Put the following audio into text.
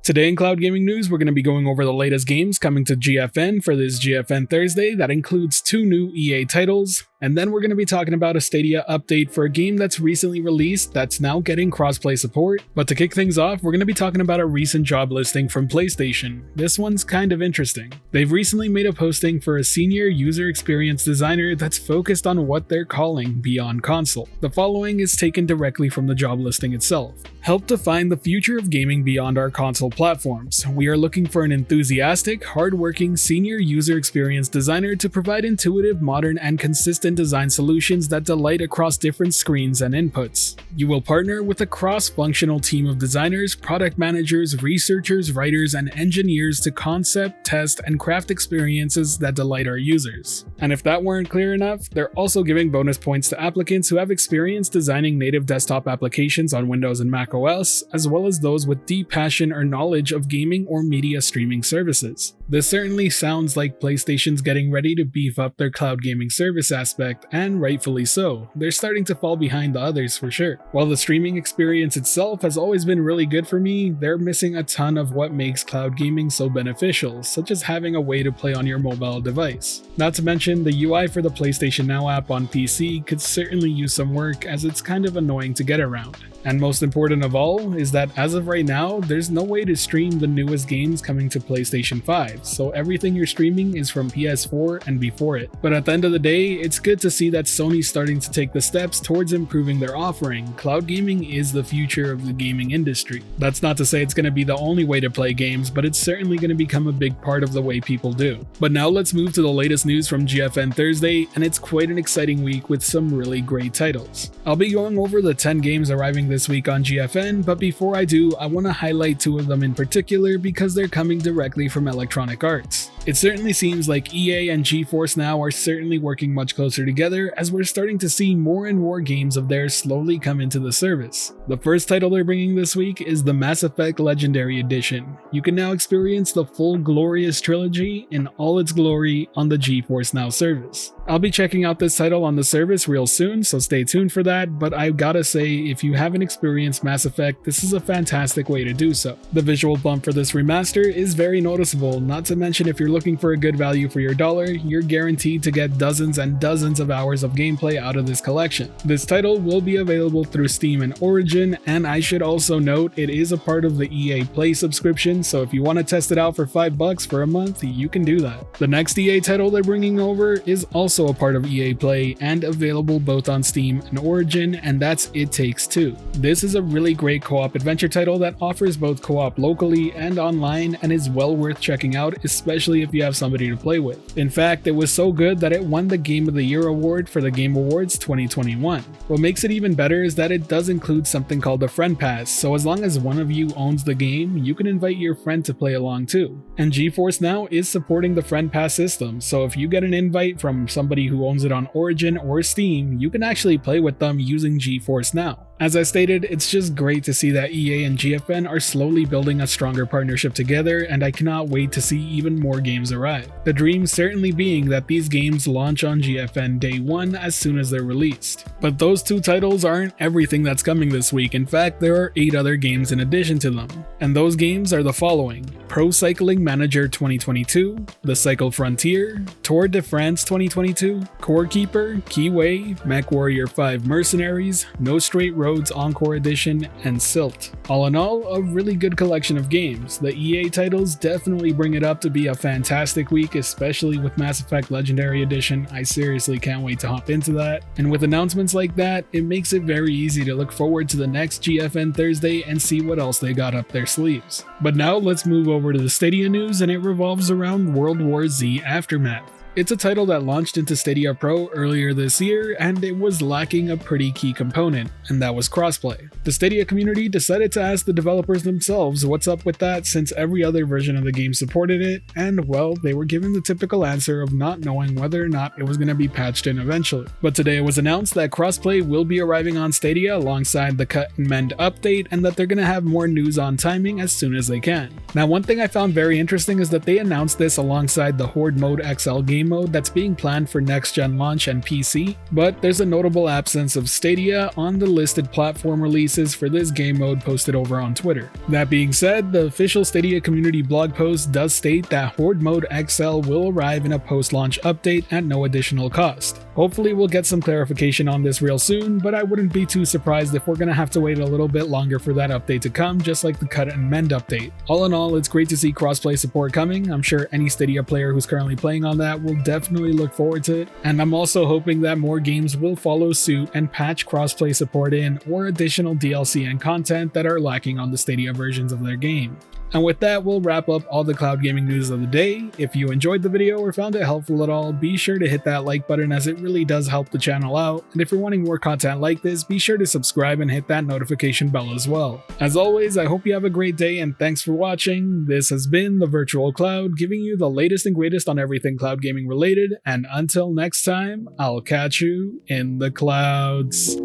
Today in Cloud Gaming News, we're going to be going over the latest games coming to GFN for this GFN Thursday. That includes 2 new EA titles, and then we're going to be talking about a Stadia update for a game that's recently released that's now getting crossplay support. But to kick things off, we're going to be talking about a recent job listing from PlayStation. This one's kind of interesting. They've recently made a posting for a senior user experience designer that's focused on what they're calling beyond console. The following is taken directly from the job listing itself. Help define the future of gaming beyond our console platforms. We are looking for an enthusiastic, hardworking senior user experience designer to provide intuitive, modern, and consistent design solutions that delight across different screens and inputs. You will partner with a cross-functional team of designers, product managers, researchers, writers, and engineers to concept, test, and craft experiences that delight our users. And if that weren't clear enough, they're also giving bonus points to applicants who have experience designing native desktop applications on Windows and Mac OS, as well as those with deep passion or knowledge of gaming or media streaming services. This certainly sounds like PlayStation's getting ready to beef up their cloud gaming service aspect, and rightfully so. They're starting to fall behind the others for sure. While the streaming experience itself has always been really good for me, they're missing a ton of what makes cloud gaming so beneficial, such as having a way to play on your mobile device. Not to mention, the UI for the PlayStation Now app on PC could certainly use some work, as it's kind of annoying to get around. And most important of all is that as of right now, there's no way to stream the newest games coming to PlayStation 5, so everything you're streaming is from PS4 and before it. But at the end of the day, it's good to see that Sony's starting to take the steps towards improving their offering. Cloud gaming is the future of the gaming industry. That's not to say it's going to be the only way to play games, but it's certainly going to become a big part of the way people do. But now let's move to the latest news from GFN Thursday, and it's quite an exciting week with some really great titles. I'll be going over the 10 games arriving this week on GFN, but before I do, I want to highlight 2 of them in particular because they're coming directly from Electronic Arts. It certainly seems like EA and GeForce NOW are certainly working much closer together, as we're starting to see more and more games of theirs slowly come into the service. The first title they're bringing this week is the Mass Effect Legendary Edition. You can now experience the full glorious trilogy in all its glory on the GeForce NOW service. I'll be checking out this title on the service real soon, so stay tuned for that, but I gotta say, if you haven't experienced Mass Effect, this is a fantastic way to do so. The visual bump for this remaster is very noticeable, not to mention if you're looking for a good value for your dollar, you're guaranteed to get dozens and dozens of hours of gameplay out of this collection. This title will be available through Steam and Origin, and I should also note it is a part of the EA Play subscription, so if you want to test it out for $5 for a month, you can do that. The next EA title they're bringing over is also a part of EA Play and available both on Steam and Origin, and that's It Takes Two. This is a really great co-op adventure title that offers both co-op locally and online and is well worth checking out, especially if you have somebody to play with. In fact, it was so good that it won the Game of the Year award for the Game Awards 2021. What makes it even better is that it does include something called the Friend Pass, so as long as one of you owns the game, you can invite your friend to play along too. And GeForce NOW is supporting the Friend Pass system, so if you get an invite from somebody who owns it on Origin or Steam, you can actually play with them using GeForce NOW. As I stated, it's just great to see that EA and GFN are slowly building a stronger partnership together, and I cannot wait to see even more games arrive. The dream certainly being that these games launch on GFN day 1 as soon as they're released. But those 2 titles aren't everything that's coming this week. In fact, there are 8 other games in addition to them. And those games are the following: Pro Cycling Manager 2022, The Cycle Frontier, Tour de France 2022, Core Keeper, Keyway, MechWarrior 5 Mercenaries, No Straight Roads Encore Edition, and Silt. All in all, a really good collection of games. The EA titles definitely bring it up to be a fantastic week, especially with Mass Effect Legendary Edition. I seriously can't wait to hop into that. And with announcements like that, it makes it very easy to look forward to the next GFN Thursday and see what else they got up their sleeves. But now let's move over to the Stadia news, and it revolves around World War Z Aftermath. It's a title that launched into Stadia Pro earlier this year, and it was lacking a pretty key component, and that was crossplay. The Stadia community decided to ask the developers themselves what's up with that, since every other version of the game supported it, and well, they were given the typical answer of not knowing whether or not it was going to be patched in eventually. But today it was announced that crossplay will be arriving on Stadia alongside the Cut and Mend update, and that they're going to have more news on timing as soon as they can. Now, one thing I found very interesting is that they announced this alongside the Horde Mode XL game game mode that's being planned for next-gen launch and PC, but there's a notable absence of Stadia on the listed platform releases for this game mode posted over on Twitter. That being said, the official Stadia community blog post does state that Horde Mode XL will arrive in a post-launch update at no additional cost. Hopefully we'll get some clarification on this real soon, but I wouldn't be too surprised if we're gonna have to wait a little bit longer for that update to come, just like the Cut and Mend update. All in all, it's great to see crossplay support coming. I'm sure any Stadia player who's currently playing on that will definitely look forward to it, and I'm also hoping that more games will follow suit and patch crossplay support in, or additional DLC and content that are lacking on the Stadia versions of their game. And with that, we'll wrap up all the cloud gaming news of the day. If you enjoyed the video or found it helpful at all, be sure to hit that like button as it really does help the channel out. And if you're wanting more content like this, be sure to subscribe and hit that notification bell as well. As always, I hope you have a great day and thanks for watching. This has been the Virtual Cloud, giving you the latest and greatest on everything cloud gaming related. And until next time, I'll catch you in the clouds.